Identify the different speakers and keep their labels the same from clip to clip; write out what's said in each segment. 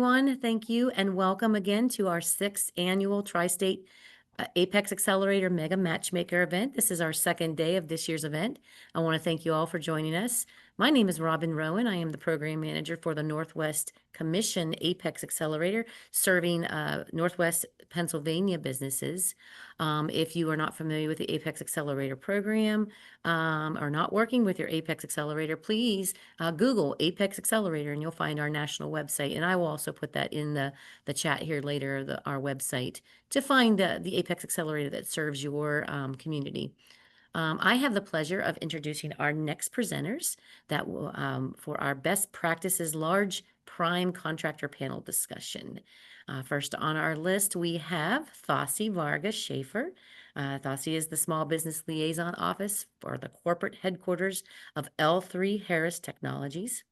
Speaker 1: Everyone, thank you and welcome again to our 6th annual Tri-State Apex Accelerator Mega Matchmaker event. This is our second day of this year's event. I want to thank you all for joining us. My name is Robin Rowan. I am the program manager for the Northwest Commission Apex Accelerator, serving Northwest Pennsylvania businesses. If you are not familiar with the Apex Accelerator program or not working with your Apex Accelerator, please Google Apex Accelerator and you'll find our national website. And I will also put that in the chat here later, our website, to find the Apex Accelerator that serves your community. I have the pleasure of introducing our next presenters that will for our best practices large prime contractor panel discussion. First on our list, we have Thossi Vargas Schaefer. Thossi is the Small Business Liaison Office for the corporate headquarters of L3 Harris Technologies.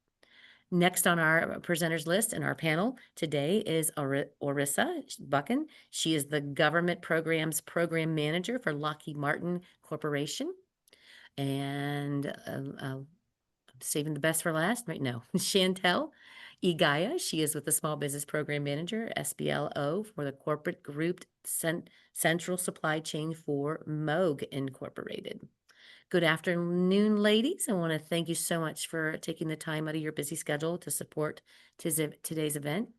Speaker 1: Next on our presenters list and our panel today is Orissa Buchan. She is the Government Programs Program Manager for Lockheed Martin Corporation. And I'm saving the best for last, right? No, Chantel Igaya. She is with the Small Business Program Manager, SBLO, for the Corporate Grouped Central Supply Chain for Moog Incorporated. Good afternoon, ladies. I want to thank you so much for taking the time out of your busy schedule to support today's event.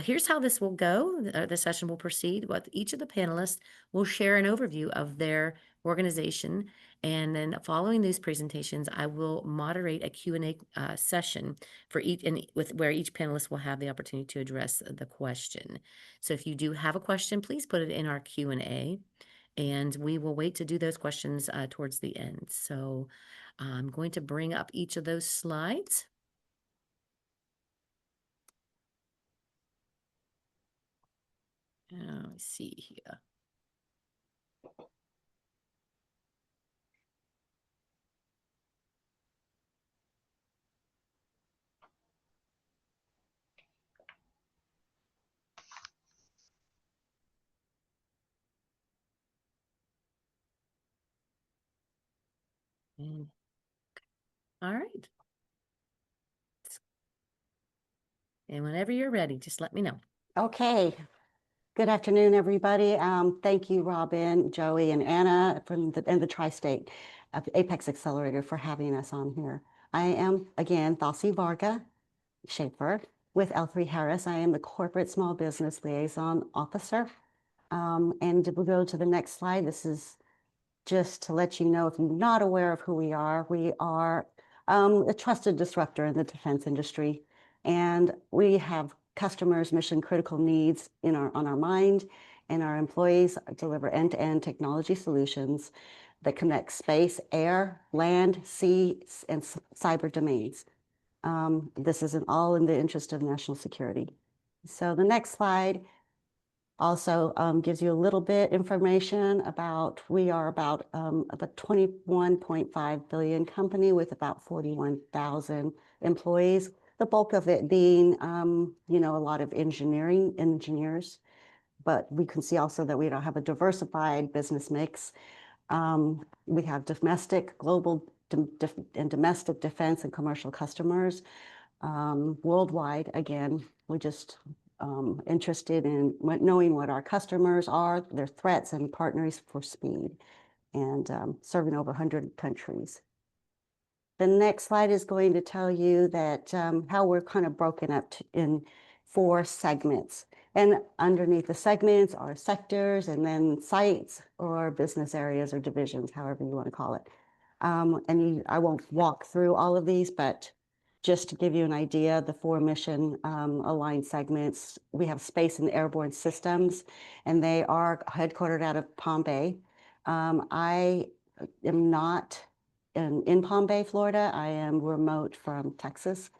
Speaker 1: Here's how this will go. The session will proceed with each of the panelists will share an overview of their organization. And then following these presentations, I will moderate a Q&A session for where each panelist will have the opportunity to address the question. So if you do have a question, please put it in our Q&A. And we will wait to do those questions towards the end. So I'm going to bring up each of those slides. Let's see here. All right. And whenever you're ready, just let me know.
Speaker 2: Okay. Good afternoon, everybody. Thank you, Robin, Joey, and Anna from the Tri-State Apex Accelerator for having us on here. I am, again, Thossi Varga Schaefer with L3 Harris. I am the Corporate Small Business Liaison Officer. And we'll go to the next slide. This is just to let you know, if you're not aware of who we are a trusted disruptor in the defense industry. And we have customers' mission critical needs on our mind, and our employees deliver end-to-end technology solutions that connect space, air, land, sea, and cyber domains. This is all in the interest of national security. So the next slide also gives you a little bit information about, we are about a 21.5 billion company with about 41,000 employees. The bulk of it being, a lot of engineers, but we can see also that we don't have a diversified business mix. We have domestic, global, and domestic defense and commercial customers. Worldwide, again, we're just interested in knowing what our customers are, their threats, and partners for speed, and serving over 100 countries. The next slide is going to tell you that how we're kind of broken up in 4 segments. And underneath the segments are sectors and then sites or business areas or divisions, however you want to call it. I won't walk through all of these, but just to give you an idea, the 4 mission aligned segments, we have space and airborne systems, and they are headquartered out of Palm Bay. I am not in Palm Bay, Florida. I am remote from Texas,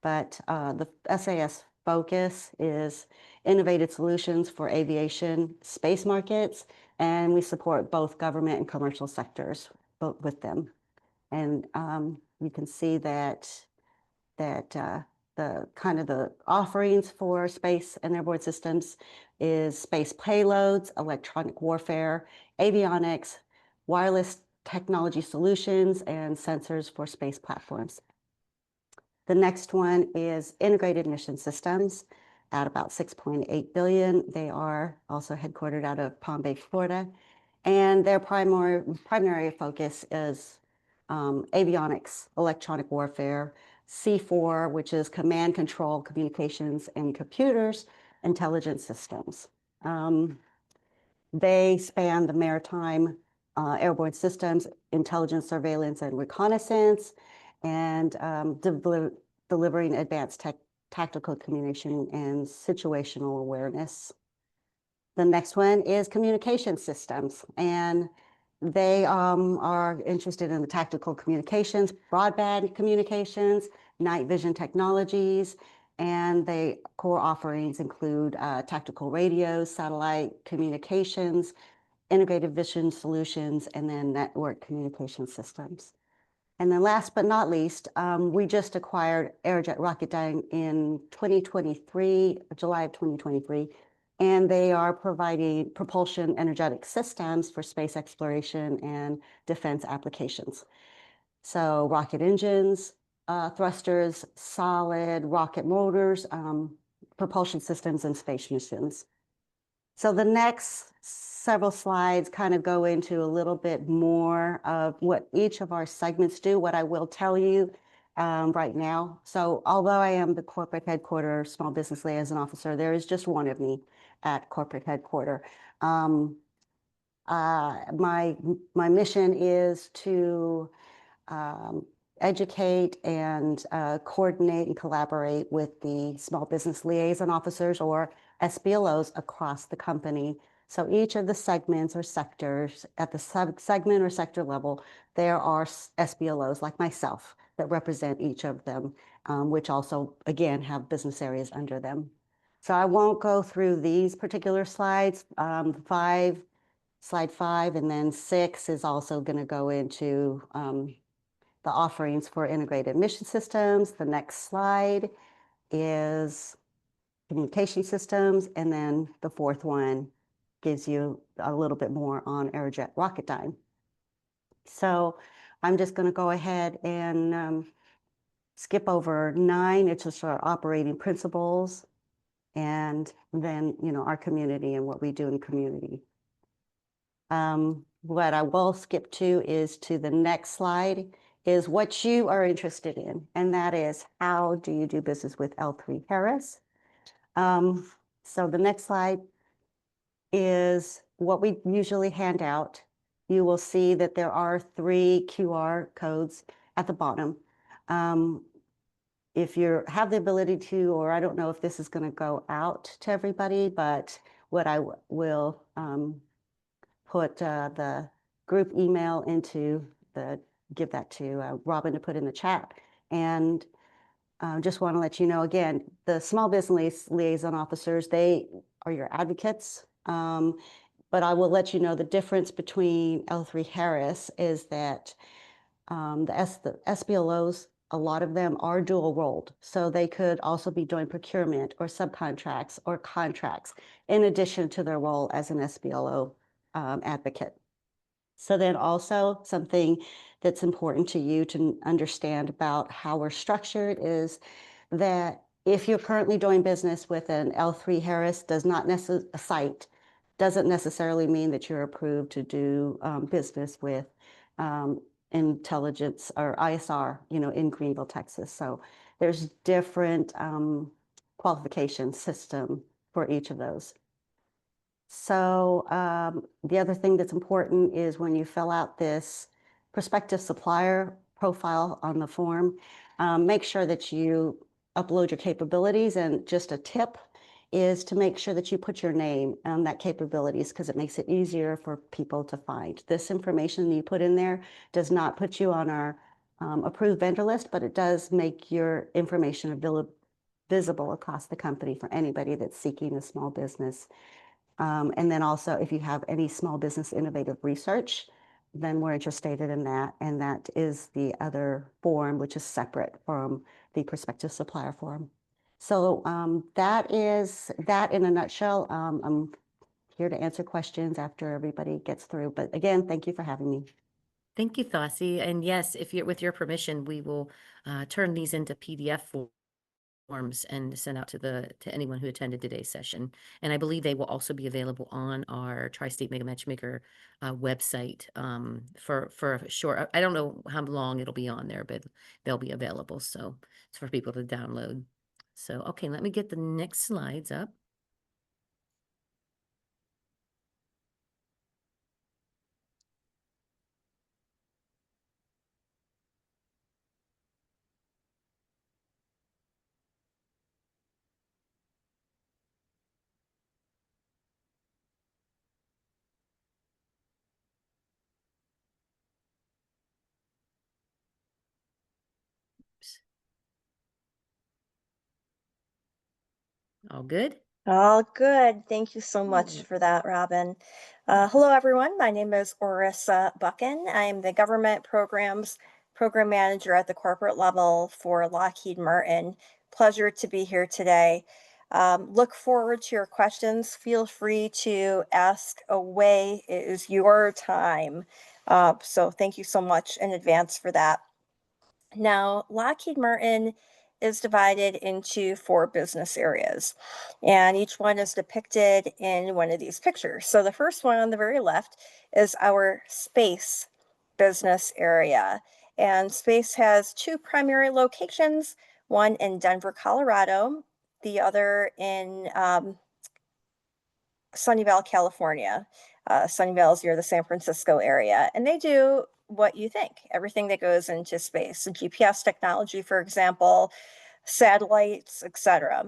Speaker 2: but the SAS focus is innovative solutions for aviation space markets, and we support both government and commercial sectors with them. And you can see that the kind of the offerings for space and airborne systems is space payloads, electronic warfare, avionics, wireless technology solutions, and sensors for space platforms. The next one is integrated mission systems. at about 6.8 billion. They are also headquartered out of Palm Bay, Florida, and their primary focus is avionics, electronic warfare, C4, which is command control, communications, and computers, intelligence systems. They span the maritime, airborne systems, intelligence, surveillance, and reconnaissance, and delivering advanced tactical communication and situational awareness. The next one is communication systems, and they are interested in the tactical communications, broadband communications, night vision technologies, and their core offerings include tactical radios, satellite communications, integrated vision solutions, and then network communication systems. And then last but not least, we just acquired Aerojet Rocketdyne in 2023, July of 2023, and they are providing propulsion energetic systems for space exploration and defense applications. So rocket engines, thrusters, solid rocket motors, propulsion systems, and space missions. So the next several slides kind of go into a little bit more of what each of our segments do. What I will tell you right now. So although I am the corporate headquarters small business liaison officer, there is just one of me at corporate headquarters. My mission is to um, educate and coordinate and collaborate with the small business liaison officers, or SBLOs, across the company. So each of the segments or sectors at the segment or sector level, there are SBLOs like myself that represent each of them, which also, again, have business areas under them. So I won't go through these particular slides. Slide 5, and then 6 is also going to go into the offerings for integrated mission systems. The next slide is communication systems, and then the fourth one gives you a little bit more on Aerojet Rocketdyne. So I'm just going to go ahead and skip over 9. It's just our operating principles, and then, our community and what we do in the community. What I will skip to is to the next slide, is what you are interested in, and that is, how do you do business with L3Harris? So the next slide is what we usually hand out. You will see that there are 3 QR codes at the bottom. If you have the ability to, or I don't know if this is going to go out to everybody, but what I will put the group email into give that to Robin to put in the chat. And just want to let you know, again, the small business liaison officers, they are your advocates. But I will let you know the difference between L3Harris is that the SBLOs, a lot of them are dual rolled. So they could also be doing procurement or subcontracts or contracts in addition to their role as an SBLO advocate. So then also something that's important to you to understand about how we're structured is that if you're currently doing business with an L3Harris site, doesn't necessarily mean that you're approved to do business with intelligence or ISR, in Greenville, Texas. So there's different qualification system for each of those. So the other thing that's important is when you fill out this prospective supplier profile on the form, make sure that you upload your capabilities. And just a tip is to make sure that you put your name on that capabilities, because it makes it easier for people to find. This information you put in there does not put you on our approved vendor list, but it does make your information visible across the company for anybody that's seeking a small business. And then also, if you have any small business innovative research, then we're interested in that. And that is the other form, which is separate from the prospective supplier form. So that is that in a nutshell. I'm here to answer questions after everybody gets through. But again, thank you for having me.
Speaker 1: Thank you, Thassi. And yes, if you're with your permission, we will turn these into PDF forms and sent out to anyone who attended today's session. And I believe they will also be available on our Tri-State Mega Matchmaker website for a short. I don't know how long it'll be on there, but they'll be available. So it's for people to download. So okay, let me get the next slides up. Oops. All good?
Speaker 3: All good. Thank you so much for that, Robin. Hello, everyone. My name is Orissa Buchan. I'm the Government Programs Program Manager at the corporate level for Lockheed Martin. Pleasure to be here today. Look forward to your questions. Feel free to ask away. It is your time. So thank you so much in advance for that. Now, Lockheed Martin is divided into 4 business areas, and each one is depicted in one of these pictures. So the first one on the very left is our space business area. And space has 2 primary locations, one in Denver, Colorado, the other in Sunnyvale, California. Sunnyvale is near the San Francisco area, and they do what you think, everything that goes into space, GPS technology, for example, satellites, etc.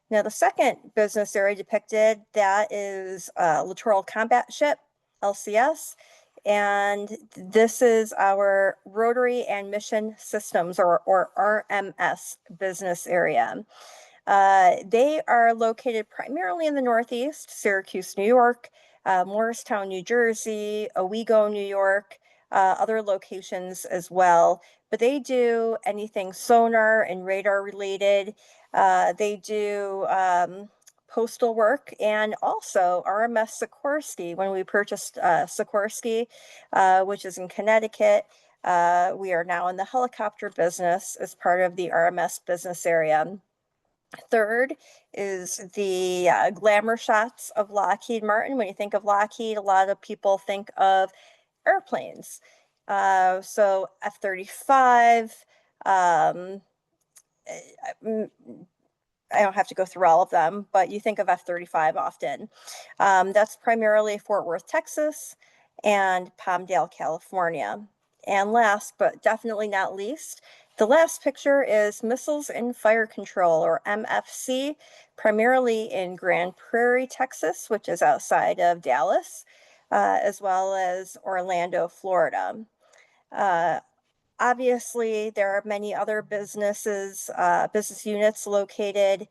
Speaker 3: Now, the second business area depicted, that is Littoral Combat Ship, LCS, and this is our Rotary and Mission Systems, or RMS business area. They are located primarily in the Northeast, Syracuse, New York, Morristown, New Jersey, Owego, New York, other locations as well. But they do anything sonar and radar related. They do postal work, and also RMS Sikorsky. When we purchased Sikorsky, which is in Connecticut, we are now in the helicopter business as part of the RMS business area. Third is the glamour shots of Lockheed Martin. When you think of Lockheed, a lot of people think of airplanes. So F-35, I don't have to go through all of them, but you think of F-35 often. That's primarily Fort Worth, Texas, and Palmdale, California. And last, but definitely not least, the last picture is Missiles and Fire Control, or MFC, primarily in Grand Prairie, Texas, which is outside of Dallas, as well as Orlando, Florida. Obviously, there are many other business units located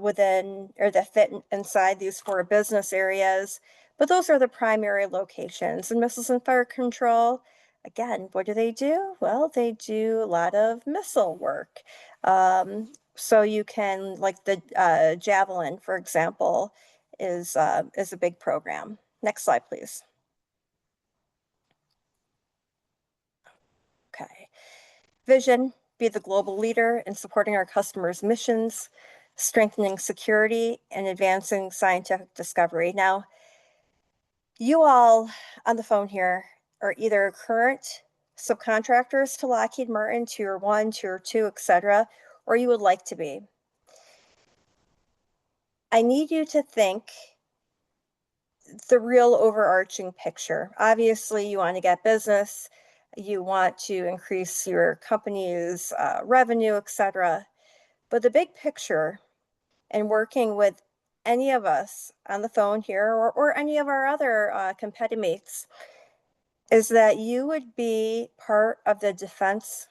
Speaker 3: within, or that fit inside these 4 business areas, but those are the primary locations. And Missiles and Fire Control, again, what do? Well, they do a lot of missile work. So you can, like the Javelin, for example, is a big program. Next slide, please. Okay. Vision: be the global leader in supporting our customers' missions, strengthening security, and advancing scientific discovery. Now, you all on the phone here are either current subcontractors to Lockheed Martin, Tier 1, Tier 2, etc., or you would like to be. I need you to think the real overarching picture. Obviously, you want to get business, you want to increase your company's revenue, etc. But the big picture, and working with any of us on the phone here, or any of our other competimates, is that you would be part of the Defense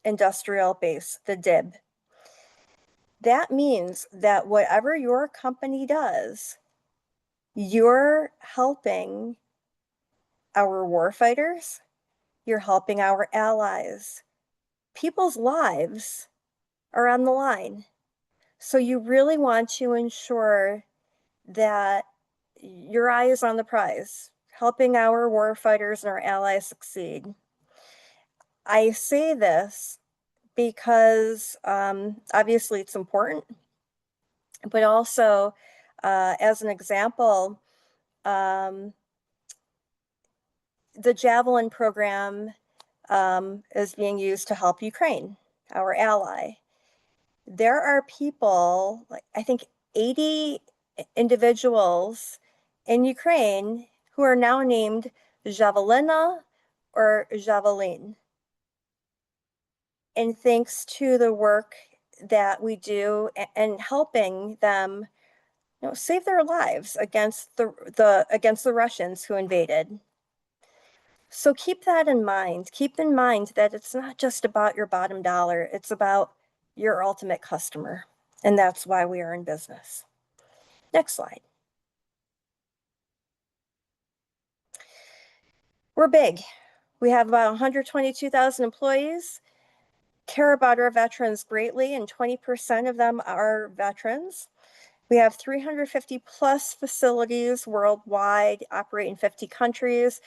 Speaker 3: Industrial Base, the DIB. That means that whatever your company does, you're helping our warfighters, you're helping our allies. People's lives are on the line. So you really want to ensure that your eye is on the prize, helping our warfighters and our allies succeed. I say this because obviously it's important, but also as an example, the Javelin program is being used to help Ukraine, our ally. There are people, like I think 80 individuals in Ukraine who are now named Javelina or Javelin. And thanks to the work that we do and helping them, save their lives against the Russians who invaded. So keep that in mind. Keep in mind that it's not just about your bottom dollar, it's about your ultimate customer. And that's why we are in business. Next slide. We're big. We have about 122,000 employees, care about our veterans greatly, and 20% of them are veterans. We have 350 plus facilities worldwide, operate in 50 countries,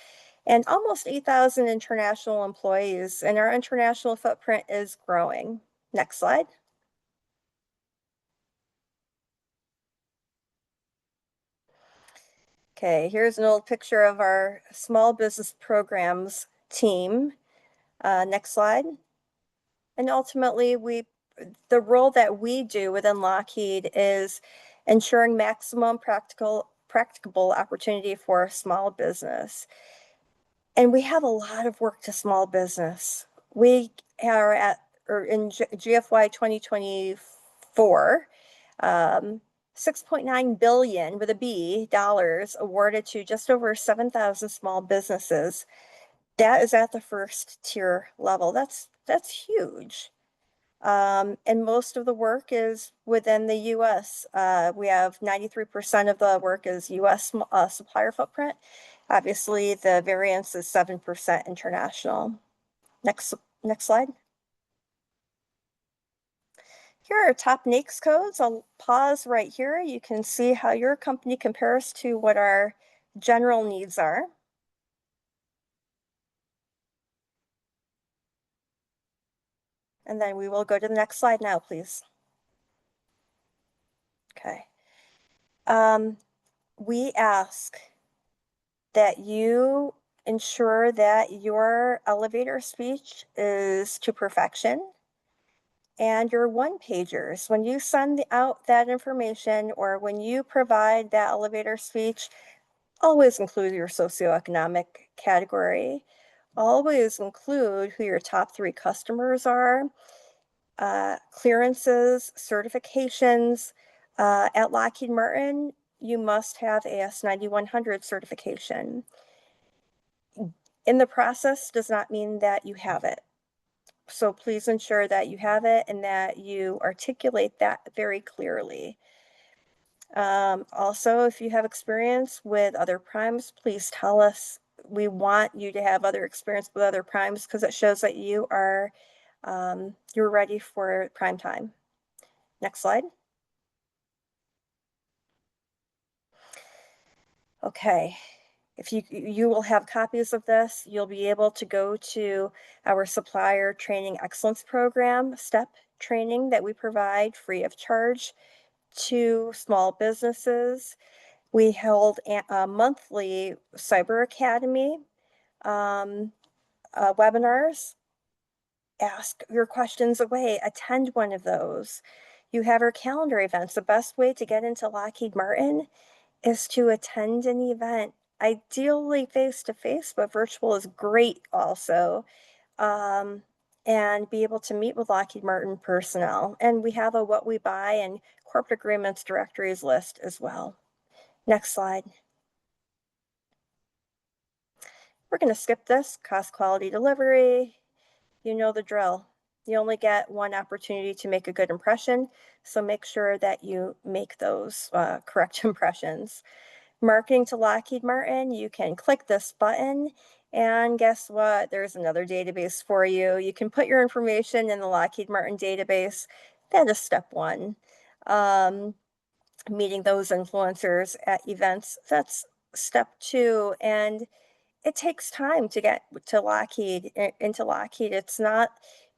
Speaker 3: and almost 8,000 international employees, and our international footprint is growing. Next slide. Okay, here's an old picture of our small business programs team. Next slide. And ultimately, the role that we do within Lockheed is ensuring maximum practicable opportunity for small business. And we have a lot of work to small business. We are in GFY 2024, 6.9 billion with a B dollars awarded to just over 7,000 small businesses. That is at the first tier level. That's huge. And most of the work is within the US. We have 93% of the work is US supplier footprint. Obviously, the variance is 7% international. Next slide. Here are top NAICS codes. I'll pause right here. You can see how your company compares to what our general needs are. And then we will go to the next slide now, please. Okay. We ask that you ensure that your elevator speech is to perfection and your one-pagers. When you send out that information or when you provide that elevator speech, always include your socioeconomic category. Always include who your top 3 customers are, clearances, certifications. At Lockheed Martin, you must have AS 9100 certification. In the process does not mean that you have it. So please ensure that you have it and that you articulate that very clearly. Also, if you have experience with other primes, please tell us. We want you to have other experience with other primes because it shows that you are you're ready for prime time. Next slide. Okay. If you will have copies of this, you'll be able to go to our supplier training excellence program, STEP training that we provide free of charge to small businesses. We held a monthly Cyber Academy webinars. Ask your questions away, attend one of those. You have our calendar events. The best way to get into Lockheed Martin is to attend an event, ideally face-to-face, but virtual is great also, and be able to meet with Lockheed Martin personnel. And we have a what we buy and corporate agreements directories list as well. Next slide. We're going to skip this, cost, quality, delivery. You know the drill. You only get one opportunity to make a good impression, so make sure that you make those correct impressions. Marketing to Lockheed Martin, you can click this button and guess what? There's another database for you. You can put your information in the Lockheed Martin database. That is step 1. Meeting those influencers at events, that's step 2. And it takes time to get to Lockheed, into Lockheed. It's not,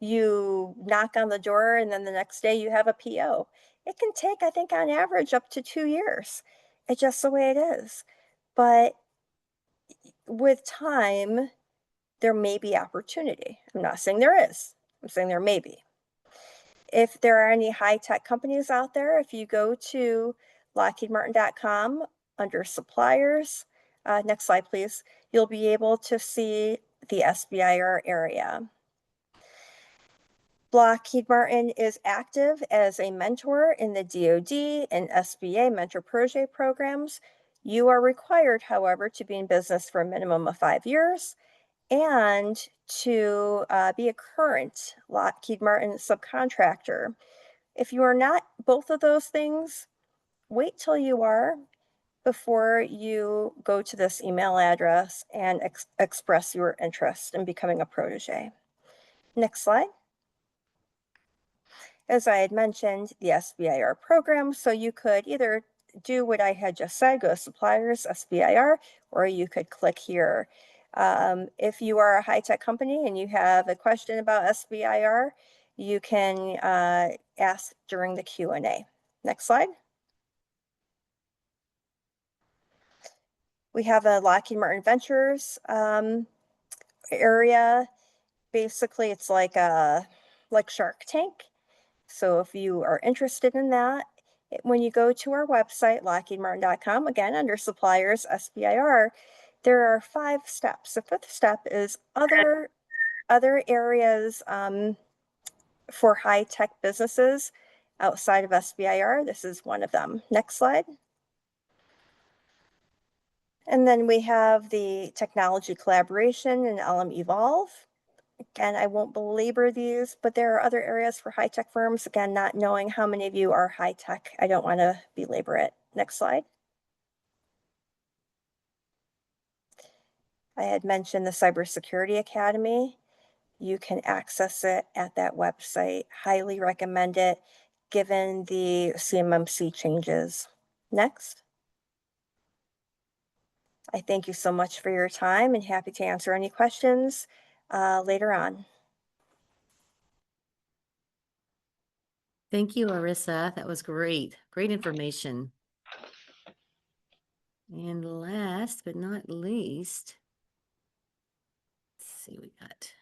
Speaker 3: you knock on the door and then the next day you have a PO. It can take, I think, on average up to 2 years. It's just the way it is. But with time, there may be opportunity. I'm not saying there is, I'm saying there may be. If there are any high-tech companies out there, if you go to lockheedmartin.com under suppliers, next slide, please, you'll be able to see the SBIR area. Lockheed Martin is active as a mentor in the DoD and SBA mentor protege programs. You are required, however, to be in business for a minimum of 5 years and to be a current Lockheed Martin subcontractor. If you are not both of those things, wait till you are before you go to this email address and express your interest in becoming a protege. Next slide. As I had mentioned, the SBIR program, so you could either do what I had just said, go to suppliers, SBIR, or you could click here. If you are a high-tech company and you have a question about SBIR, you can ask during the Q&A. Next slide. We have a Lockheed Martin Ventures area. Basically, it's like Shark Tank. So if you are interested in that, when you go to our website, lockheedmartin.com, again, under suppliers, SBIR, there are 5 steps. The 5th step is other areas for high-tech businesses outside of SBIR. This is one of them. Next slide. And then we have the technology collaboration and LM Evolve. Again, I won't belabor these, but there are other areas for high-tech firms. Again, not knowing how many of you are high-tech, I don't want to belabor it. Next slide. I had mentioned the Cybersecurity Academy. You can access it at that website. Highly recommend it, given the CMMC changes. Next. I thank you so much for your time and happy to answer any questions later on.
Speaker 1: Thank you, Arissa. That was great. Great information. And last but not least, let's see what we got.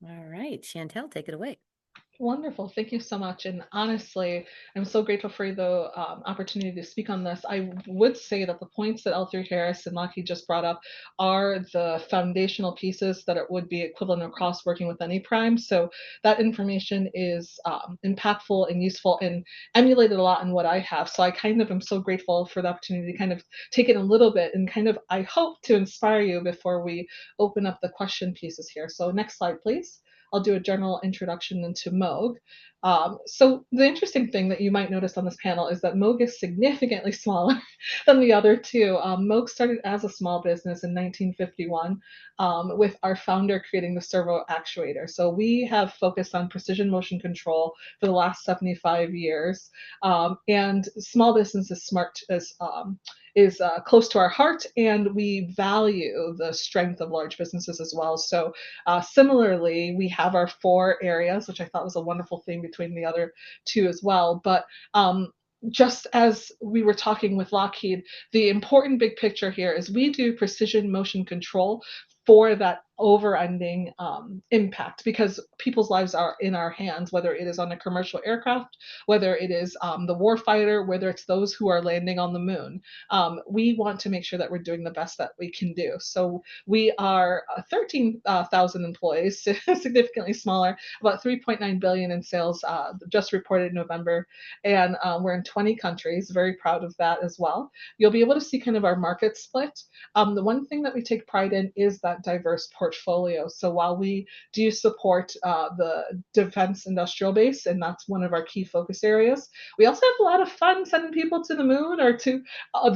Speaker 1: All right, Chantel, take it away.
Speaker 4: Wonderful. Thank you so much. And honestly, I'm so grateful for the opportunity to speak on this. I would say that the points that L3 Harris and Lockheed just brought up are the foundational pieces that it would be equivalent across working with any prime. So that information is impactful and useful and emulated a lot in what I have. So I kind of am so grateful for the opportunity to kind of take it a little bit and kind of, I hope, to inspire you before we open up the question pieces here. So next slide, please. I'll do a general introduction into Moog. So the interesting thing that you might notice on this panel is that Moog is significantly smaller than the other two. Moog started as a small business in 1951 with our founder creating the servo actuator. So we have focused on precision motion control for the last 75 years. And small business is close to our heart, and we value the strength of large businesses as well. So similarly, we have our 4 areas, which I thought was a wonderful thing between the other 2 as well. But just as we were talking with Lockheed, the important big picture here is we do precision motion control for that over-ending impact, because people's lives are in our hands, whether it is on a commercial aircraft, whether it is the warfighter, whether it's those who are landing on the moon. We want to make sure that we're doing the best that we can do. So we are 13,000 employees, significantly smaller, about 3.9 billion in sales, just reported in November, and we're in 20 countries. Very proud of that as well. You'll be able to see kind of our market split. The one thing that we take pride in is that diverse portfolio. So while we do support the defense industrial base, and that's one of our key focus areas, we also have a lot of fun sending people to the moon or to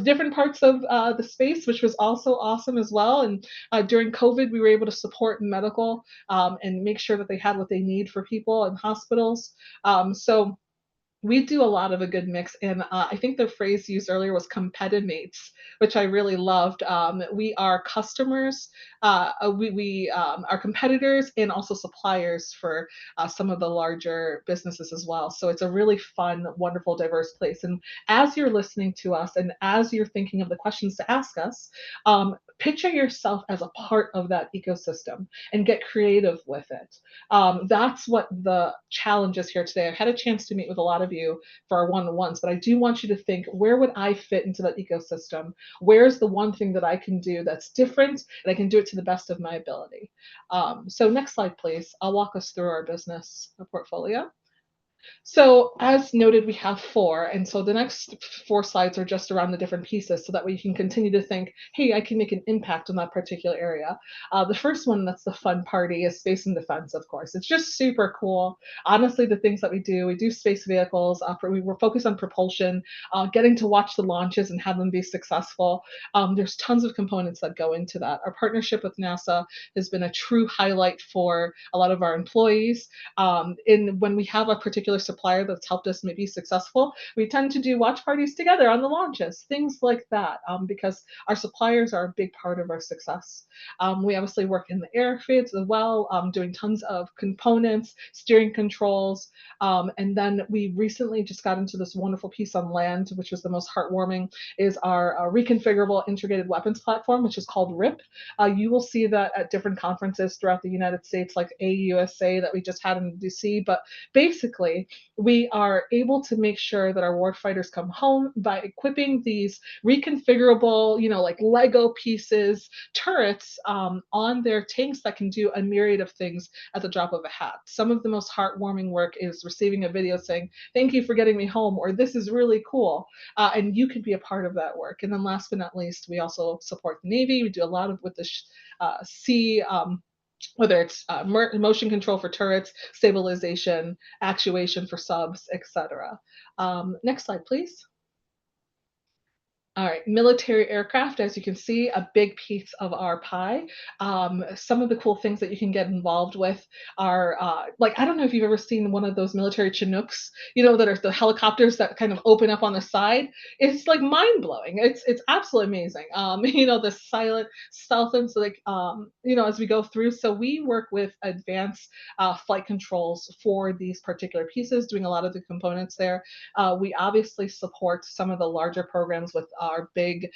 Speaker 4: different parts of the space, which was also awesome as well. And during COVID, we were able to support medical and make sure that they had what they need for people in hospitals. So we do a lot of a good mix, and I think the phrase used earlier was competimates, which I really loved. We are customers, we are competitors, and also suppliers for some of the larger businesses as well. So it's a really fun, wonderful, diverse place. And as you're listening to us, and as you're thinking of the questions to ask us, picture yourself as a part of that ecosystem and get creative with it. That's what the challenge is here today. I've had a chance to meet with a lot of you for our one-on-ones, but I do want you to think, where would I fit into that ecosystem? Where's the one thing that I can do that's different, and I can do it to the best of my ability? So next slide, please. I'll walk us through our business portfolio. So as noted, we have four, and so the next four slides are just around the different pieces, so that way you can continue to think, hey, I can make an impact on that particular area. The first one, that's the fun party, is space and defense, of course. It's just super cool. Honestly, the things that we do space vehicles, we were focused on propulsion, getting to watch the launches and have them be successful. There's tons of components that go into that. Our partnership with NASA has been a true highlight for a lot of our employees. When we have a particular supplier that's helped us maybe successful, we tend to do watch parties together on the launches, things like that, because our suppliers are a big part of our success. We obviously work in the airfields as well, doing tons of components, steering controls, and then we recently just got into this wonderful piece on land, which was the most heartwarming, is our reconfigurable integrated weapons platform, which is called RIP. You will see that at different conferences throughout the United States, like AUSA that we just had in DC. But basically, we are able to make sure that our warfighters come home by equipping these reconfigurable, like Lego pieces, turrets on their tanks that can do a myriad of things at the drop of a hat. Some of the most heartwarming work is receiving a video saying, "Thank you for getting me home," or "This is really cool," and you can be a part of that work. And then last but not least, we also support the Navy. We do a lot of with the sea, whether it's motion control for turrets, stabilization, actuation for subs, etc. Next slide, please. All right, military aircraft, as you can see, a big piece of our pie. Some of the cool things that you can get involved with are, I don't know if you've ever seen one of those military Chinooks, that are the helicopters that kind of open up on the side. It's like mind blowing. It's absolutely amazing. The silent stealth, and so as we go through. So we work with advanced flight controls for these particular pieces, doing a lot of the components there. We obviously support some of the larger programs with our big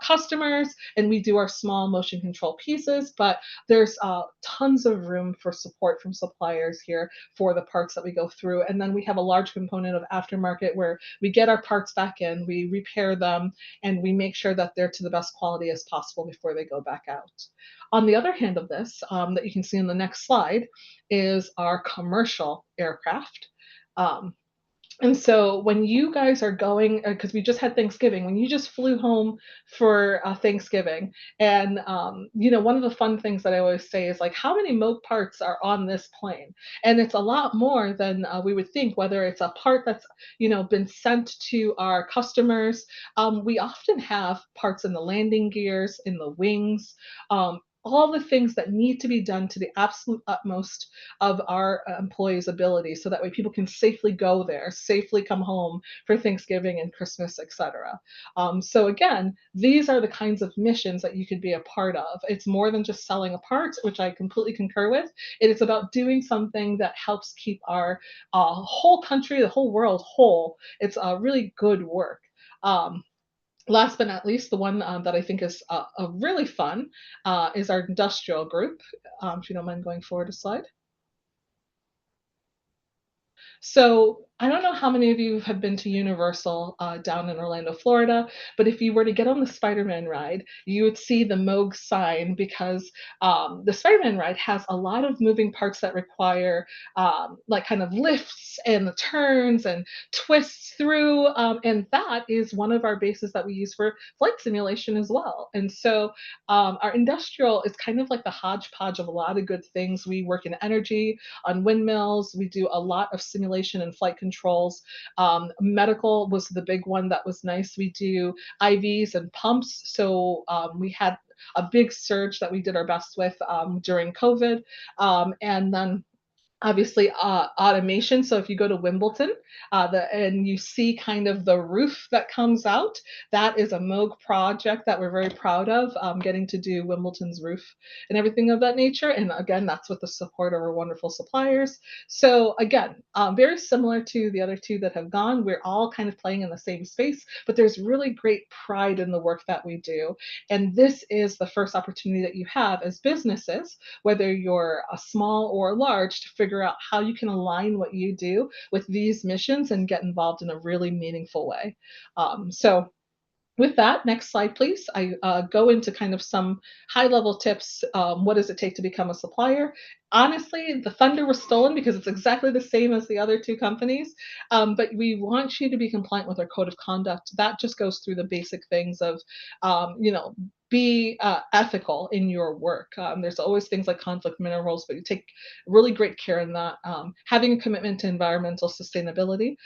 Speaker 4: customers, and we do our small motion control pieces, but there's tons of room for support from suppliers here for the parts that we go through. And then we have a large component of aftermarket where we get our parts back in, we repair them, and we make sure that they're to the best quality as possible before they go back out. On the other hand of this, that you can see in the next slide, is our commercial aircraft. And so when you guys are going, because we just had Thanksgiving, when you just flew home for Thanksgiving, and one of the fun things that I always say is like, how many Moog parts are on this plane? And it's a lot more than we would think. Whether it's a part that's been sent to our customers, we often have parts in the landing gears, in the wings. All the things that need to be done to the absolute utmost of our employees' ability, so that way people can safely go there, safely come home for Thanksgiving and Christmas, etc. So again, these are the kinds of missions that you could be a part of. It's more than just selling a part, which I completely concur with. It is about doing something that helps keep our whole country, the whole world whole. It's really good work. Last but not least, the one that I think is really fun is our industrial group. If you don't mind going forward a slide. So I don't know how many of you have been to Universal down in Orlando, Florida, but if you were to get on the Spider-Man ride, you would see the Moog sign, because the Spider-Man ride has a lot of moving parts that require kind of lifts and turns and twists through, and that is one of our bases that we use for flight simulation as well. And so our industrial is kind of like the hodgepodge of a lot of good things. We work in energy, on windmills. We do a lot of simulation and flight controls. Medical was the big one that was nice. We do IVs and pumps. So we had a big surge that we did our best with during COVID. And then obviously automation. So if you go to Wimbledon and you see kind of the roof that comes out, that is a Moog project that we're very proud of, getting to do Wimbledon's roof and everything of that nature. And again, that's with the support of our wonderful suppliers. So again, very similar to the other two that have gone, we're all kind of playing in the same space, but there's really great pride in the work that we do. And this is the first opportunity that you have as businesses, whether you're a small or large, to figure out how you can align what you do with these missions and get involved in a really meaningful way. So with that, next slide, please. I go into kind of some high-level tips. What does it take to become a supplier? Honestly, the thunder was stolen because it's exactly the same as the other two companies. But we want you to be compliant with our code of conduct. That just goes through the basic things of, be ethical in your work. There's always things like conflict minerals, but you take really great care in that. Having a commitment to environmental sustainability,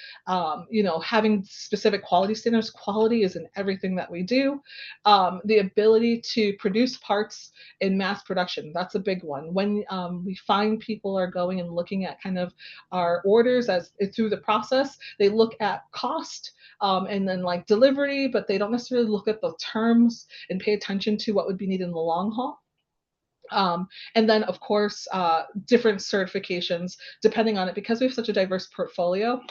Speaker 4: having specific quality standards. Quality is in everything that we do. The ability to produce parts in mass production, that's a big one. When we find people are going and looking at kind of our orders as through the process, they look at cost, and then like delivery, but they don't necessarily look at the terms and pay attention to what would be needed in the long haul. And then, of course, different certifications depending on it, because we have such a diverse portfolio.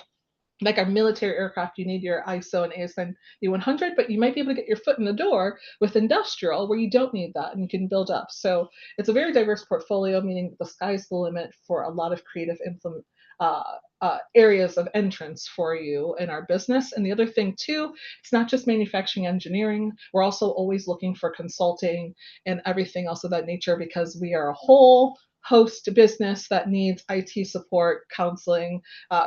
Speaker 4: Like our military aircraft, you need your ISO and AS9100, but you might be able to get your foot in the door with industrial where you don't need that and you can build up. So it's a very diverse portfolio, meaning the sky's the limit for a lot of creative areas of entrance for you in our business. And the other thing too, it's not just manufacturing engineering. We're also always looking for consulting and everything else of that nature, because we are a whole host business that needs IT support, counseling,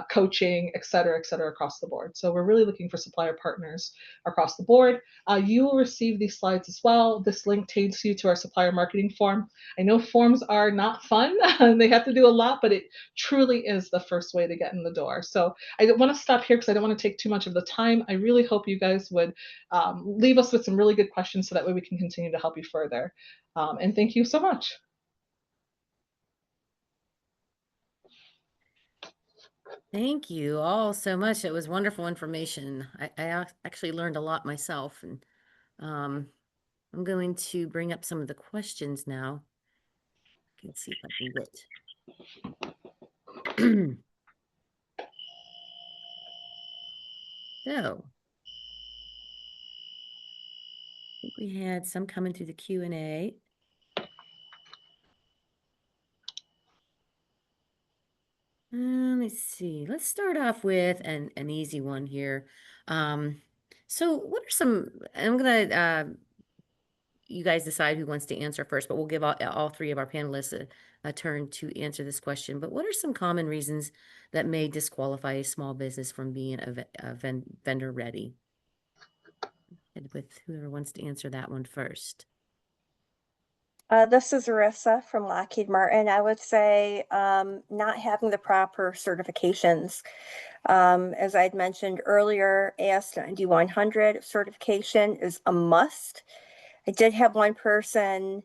Speaker 4: coaching, et cetera, across the board. So we're really looking for supplier partners across the board. You will receive these slides as well. This link takes you to our supplier marketing form. I know forms are not fun. They have to do a lot, but it truly is the first way to get in the door. So I want to stop here because I don't want to take too much of the time. I really hope you guys would leave us with some really good questions so that way we can continue to help you further. And thank you so much.
Speaker 1: Thank you all so much. It was wonderful information. I actually learned a lot myself, and I'm going to bring up some of the questions now. I can see if I can get. So, I think we had some coming through the Q&A. Let's see. Let's start off with an easy one here. So what are some, I'm gonna you guys decide who wants to answer first, but we'll give all three of our panelists a turn to answer this question. But what are some common reasons that may disqualify a small business from being vendor ready? And with whoever wants to answer that one first.
Speaker 3: This is Arissa from Lockheed Martin. I would say not having the proper certifications. As I'd mentioned earlier, AS9100 certification is a must. I did have one person,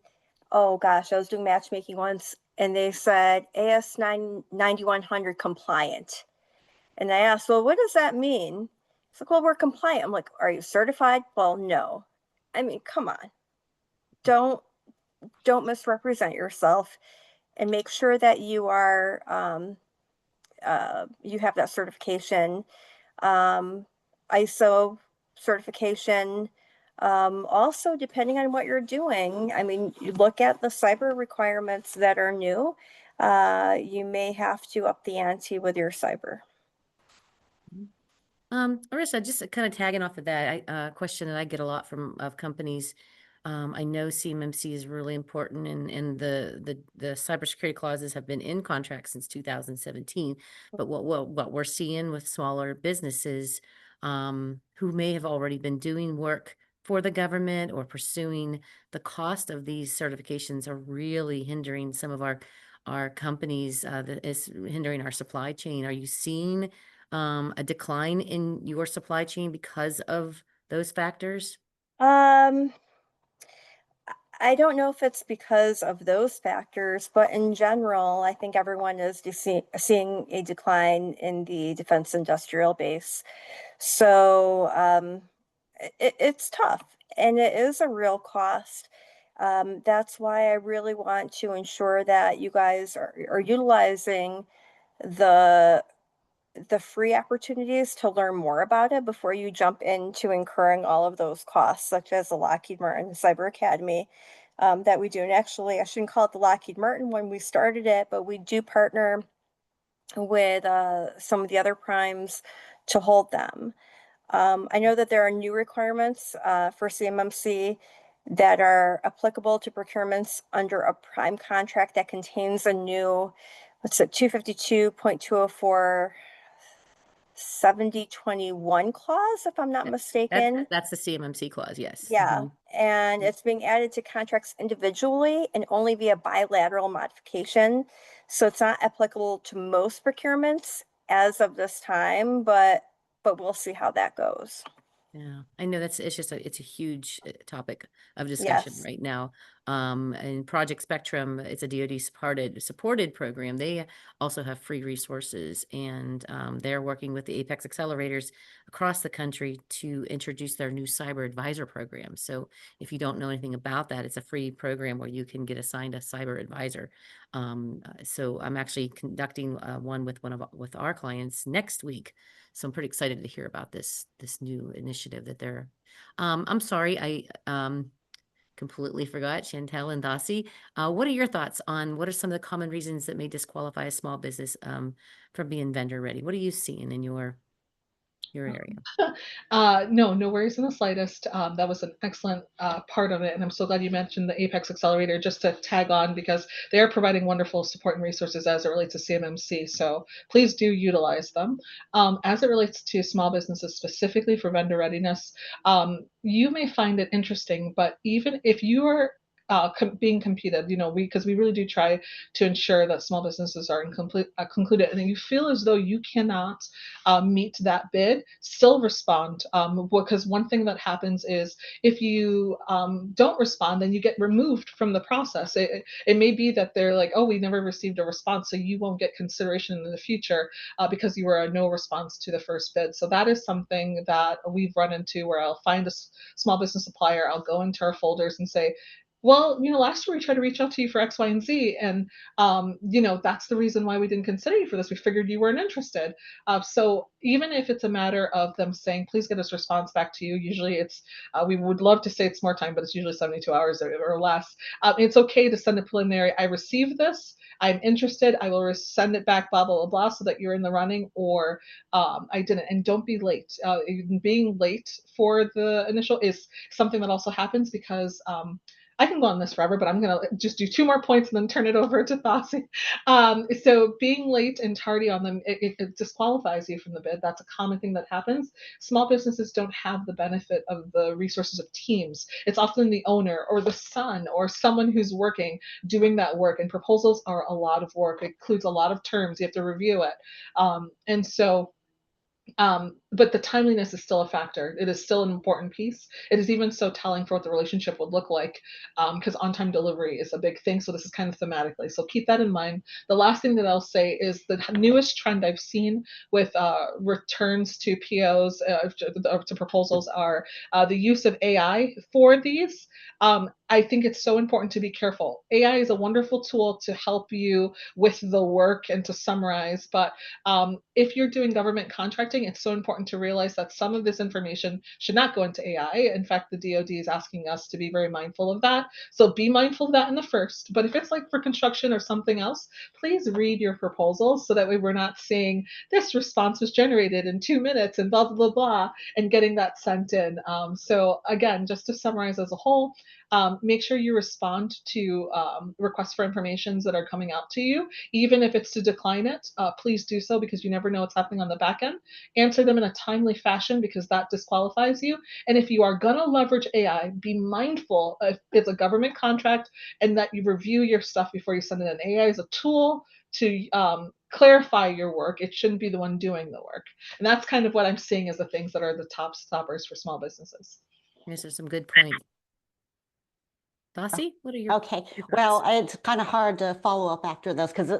Speaker 3: oh gosh, I was doing matchmaking once, and they said AS9100 compliant. And I asked, well, what does that mean? It's like, well, we're compliant. I'm like, are you certified? Well, no. I mean, come on. Don't misrepresent yourself, and make sure that you are you have that certification, ISO certification. Also, depending on what you're doing, I mean, you look at the cyber requirements that are new. You may have to up the ante with your cyber.
Speaker 1: Arissa, just kind of tagging off of that, question that I get a lot from companies. I know CMMC is really important, and the cybersecurity clauses have been in contracts since 2017. But what we're seeing with smaller businesses, who may have already been doing work for the government or pursuing, the cost of these certifications are really hindering some of our companies. That is hindering our supply chain. Are you seeing a decline in your supply chain because of those factors?
Speaker 3: I don't know if it's because of those factors, but in general, I think everyone is seeing a decline in the defense industrial base. So it's tough and it is a real cost. That's why I really want to ensure that you guys are utilizing the the free opportunities to learn more about it before you jump into incurring all of those costs, such as the Lockheed Martin Cyber Academy that we do. And actually, I shouldn't call it the Lockheed Martin when we started it, but we do partner with some of the other primes to hold them. I know that there are new requirements for CMMC that are applicable to procurements under a prime contract that contains a new, what's it, 252.204 7021 clause, if I'm not mistaken.
Speaker 1: That's the CMMC clause, yes.
Speaker 3: Yeah, and
Speaker 1: Mhm.
Speaker 3: it's being added to contracts individually and only via bilateral modification. So it's not applicable to most procurements as of this time, but we'll see how that goes.
Speaker 1: Yeah, I know it's a huge topic of discussion
Speaker 3: Yes.
Speaker 1: right now. And Project Spectrum, it's a DoD supported program. They also have free resources, and they're working with the Apex accelerators across the country to introduce their new cyber advisor program. So if you don't know anything about that, it's a free program where you can get assigned a cyber advisor. So I'm actually conducting one with our clients next week. So I'm pretty excited to hear about this new initiative that they're. I'm sorry, I completely forgot Chantel and Dossie. What are your thoughts on what are some of the common reasons that may disqualify a small business from being vendor ready? What are you seeing in your area?
Speaker 4: No, no worries in the slightest. That was an excellent part of it. And I'm so glad you mentioned the Apex Accelerator just to tag on because they are providing wonderful support and resources as it relates to CMMC. So please do utilize them. As it relates to small businesses specifically for vendor readiness, you may find it interesting, but even if you are being competed, because we really do try to ensure that small businesses are concluded, and you feel as though you cannot meet that bid, still respond. Because one thing that happens is if you don't respond, then you get removed from the process. It may be that they're like, oh, we never received a response, so you won't get consideration in the future because you were a no response to the first bid. So that is something that we've run into where I'll find a small business supplier, I'll go into our folders and say, well, last year we tried to reach out to you for X, Y, and Z, and that's the reason why we didn't consider you for this. We figured you weren't interested. So even if it's a matter of them saying, please get us response back to you, usually we would love to say it's more time, but it's usually 72 hours or less. It's okay to send a preliminary, I received this, I'm interested, I will send it back, blah, blah, blah, blah, so that you're in the running, or I didn't. And don't be late. Being late for the initial is something that also happens because I can go on this forever, but I'm going to just do two more points and then turn it over to Fossey. So being late and tardy on them, it disqualifies you from the bid. That's a common thing that happens. Small businesses don't have the benefit of the resources of teams. It's often the owner or the son or someone who's working doing that work. And proposals are a lot of work. It includes a lot of terms. You have to review it. And so but the timeliness is still a factor. It is still an important piece. It is even so telling for what the relationship would look like, because on-time delivery is a big thing. So this is kind of thematically. So keep that in mind. The last thing that I'll say is the newest trend I've seen with returns to POs to proposals are the use of AI for these. I think it's so important to be careful. AI is a wonderful tool to help you with the work and to summarize, but if you're doing government contracting, it's so important to realize that some of this information should not go into AI. In fact, the DoD is asking us to be very mindful of that. So be mindful of that in the first. But if it's like for construction or something else, please read your proposals so that way we're not seeing this response was generated in 2 minutes and blah, blah, blah, blah, and getting that sent in. So again, just to summarize as a whole, make sure you respond to requests for informations that are coming out to you. Even if it's to decline it, please do so because you never know what's happening on the back end. Answer them in a timely fashion because that disqualifies you. And if you are going to leverage AI, be mindful if it's a government contract and that you review your stuff before you send it in. AI is a tool to clarify your work. It shouldn't be the one doing the work. And that's kind of what I'm seeing as the things that are the top stoppers for small businesses.
Speaker 1: These are some good points. Dossie, what are your
Speaker 2: Okay,
Speaker 1: your
Speaker 2: well,
Speaker 1: thoughts?
Speaker 2: it's kind of hard to follow up after this because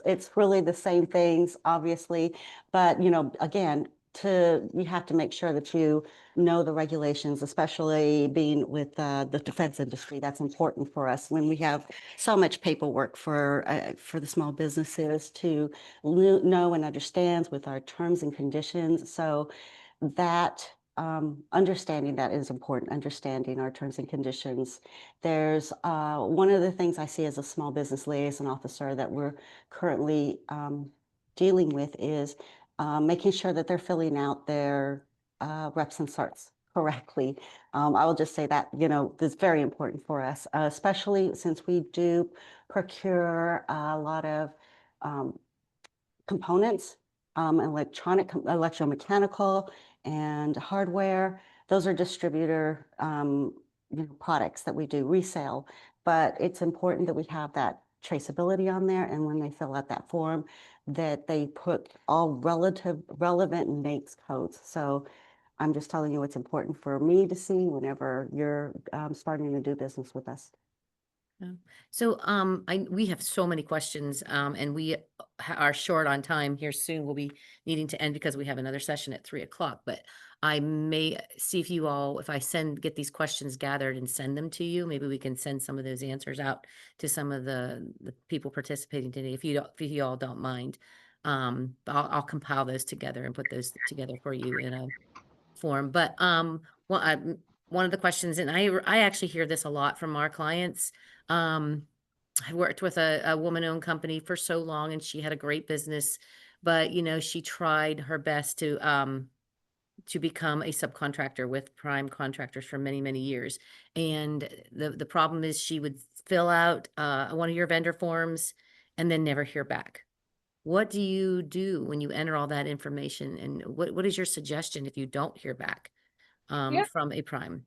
Speaker 2: it's really the same things, obviously. But again, you have to make sure that you know the regulations, especially being with the defense industry. That's important for us when we have so much paperwork for the small businesses to know and understand with our terms and conditions. So that understanding that is important, understanding our terms and conditions. There's one of the things I see as a small business liaison officer that we're currently dealing with is making sure that they're filling out their reps and certs correctly. I will just say that, is very important for us, especially since we do procure a lot of um, components, electromechanical and hardware. Those are distributor products that we do resale, but it's important that we have that traceability on there. And when they fill out that form, that they put all relevant makes codes. So I'm just telling you what's important for me to see whenever you're starting to do business with us.
Speaker 1: Yeah. So, we have so many questions, and we are short on time here soon. We'll be needing to end because we have another session at 3 o'clock, but I may see if you all, if I get these questions gathered and send them to you, maybe we can send some of those answers out to some of the people participating today, if you all don't mind. I'll compile those together and put those together for you in a form, but, well, one of the questions, and I actually hear this a lot from our clients. I worked with a woman-owned company for so long, and she had a great business, but, she tried her best to become a subcontractor with prime contractors for many, many years. And the problem is she would fill out, one of your vendor forms and then never hear back. What do you do when you enter all that information, and what is your suggestion if you don't hear back?
Speaker 4: Yeah.
Speaker 1: From a prime.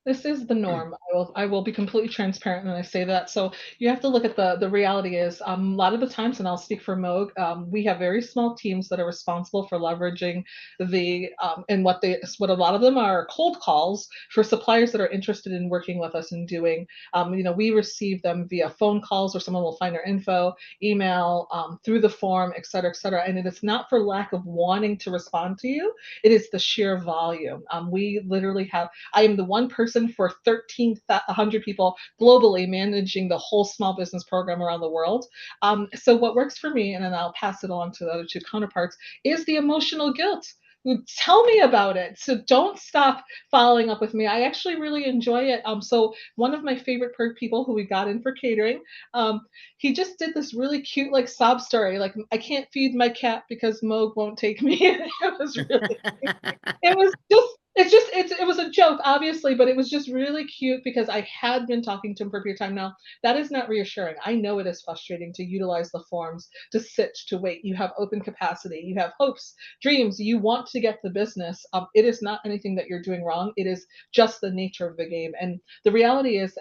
Speaker 4: This is the norm. I will be completely transparent when I say that. So you have to look at the reality is a lot of the times, and I'll speak for Moog, we have very small teams that are responsible for leveraging and what a lot of them are cold calls for suppliers that are interested in working with us and doing. We receive them via phone calls where someone will find our info, email, through the form, et cetera, et cetera. And it is not for lack of wanting to respond to you. It is the sheer volume. We literally have. I am the one person for 1,300 people globally managing the whole small business program around the world. So what works for me, and then I'll pass it along to the other two counterparts, is the emotional guilt. Tell me about it. So don't stop following up with me. I actually really enjoy it. So one of my favorite people who we got in for catering, um, he just did this really cute like sob story. Like, I can't feed my cat because Moog won't take me. It was really it was just it was a joke, obviously, but it was just really cute because I had been talking to him for a period of time now. That is not reassuring. I know it is frustrating to utilize the forms, to sit, to wait. You have open capacity, you have hopes, dreams, you want to get the business. It is not anything that you're doing wrong. It is just the nature of the game. And the reality is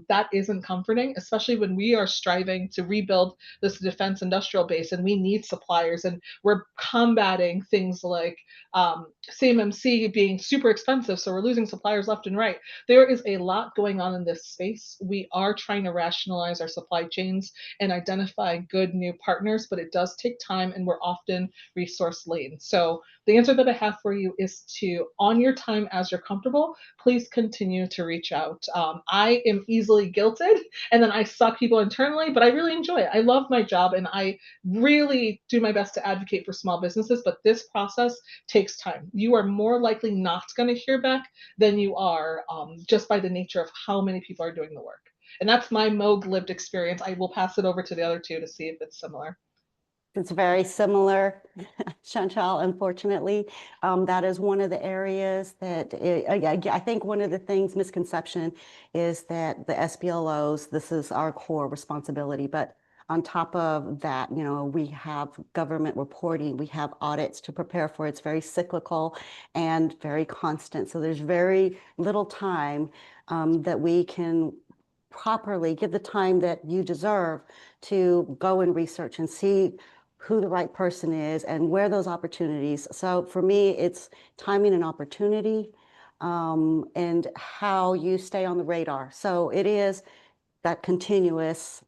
Speaker 4: that isn't comforting, especially when we are striving to rebuild this defense industrial base and we need suppliers and we're combating things like CMMC being super expensive, so we're losing suppliers left and right. There is a lot going on in this space. We are trying to rationalize our supply chains and identify good new partners, but it does take time and we're often resource laden. So the answer that I have for you is to, on your time as you're comfortable, please continue to reach out. I am easily guilted and then I suck people internally, but I really enjoy it. I love my job and I really do my best to advocate for small businesses, but this process takes time. You are more likely not going to hear back than you are just by the nature of how many people are doing the work. And that's my Moog lived experience. I will pass it over to the other two to see if it's similar.
Speaker 2: It's very similar, Chantal, unfortunately. That is one of the areas that I think one of the things, misconception, is that the SBLOs, this is our core responsibility. But on top of that, we have government reporting, we have audits to prepare for. It's very cyclical and very constant. So there's very little time that we can properly give the time that you deserve to go and research and see who the right person is and where those opportunities. So for me, it's timing and opportunity and how you stay on the radar. So it is that continuous,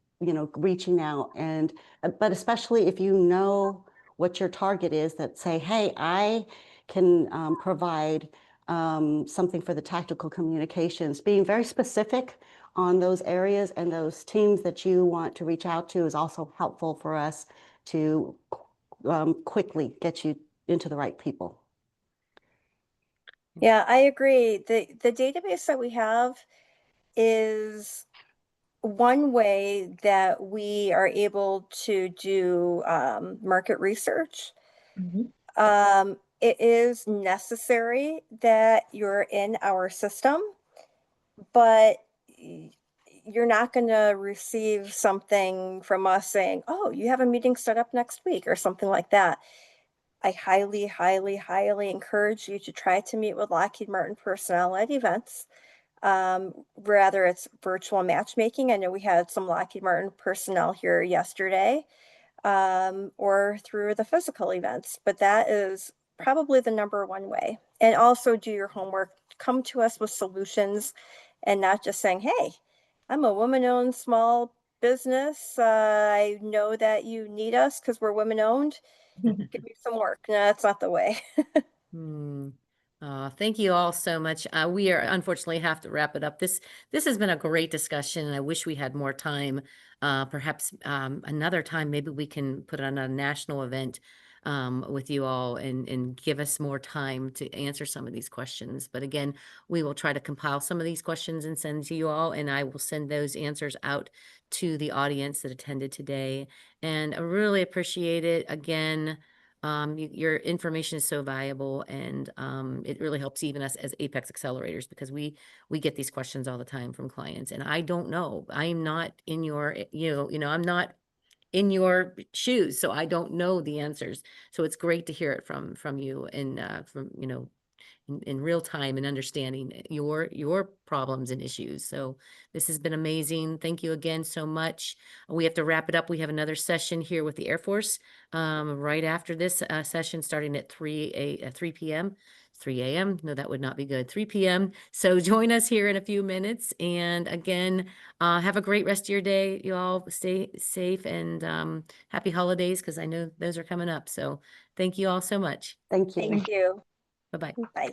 Speaker 2: reaching out and, but especially if you know what your target is, that say, hey, I can provide something for the tactical communications. Being very specific on those areas and those teams that you want to reach out to is also helpful for us to quickly get you into the right people.
Speaker 3: Yeah, I agree. The database that we have is one way that we are able to do market research.
Speaker 4: Mhm.
Speaker 3: It is necessary that you're in our system, but you're not going to receive something from us saying, oh, you have a meeting set up next week or something like that. I highly, highly, highly encourage you to try to meet with Lockheed Martin personnel at events. Rather it's virtual matchmaking. I know we had some Lockheed Martin personnel here yesterday, or through the physical events, but that is probably the number one way. And also do your homework, come to us with solutions and not just saying, hey, I'm a woman-owned small business. I know that you need us because we're women-owned. Give me some work. No, that's not the way.
Speaker 1: Thank you all so much. We are unfortunately have to wrap it up. This has been a great discussion, and I wish we had more time. Perhaps another time, maybe we can put on a national event with you all and give us more time to answer some of these questions. But again, we will try to compile some of these questions and send to you all, and I will send those answers out to the audience that attended today. And I really appreciate it. Again, your information is so valuable, and it really helps even us as Apex accelerators, because we get these questions all the time from clients, and I don't know. I'm not in your, I'm not in your shoes, so I don't know the answers. So it's great to hear it from you, and from in real time, and understanding your problems and issues. So this has been amazing. Thank you again so much. We have to wrap it up. We have another session here with the Air Force right after this session, starting at 3 p.m. 3 a.m. No, that would not be good. 3 p.m. So join us here in a few minutes. And again, have a great rest of your day. You all stay safe, and happy holidays, because I know those are coming up. So thank you all so much.
Speaker 2: Thank you.
Speaker 3: Thank you.
Speaker 1: Bye-bye.
Speaker 3: Bye.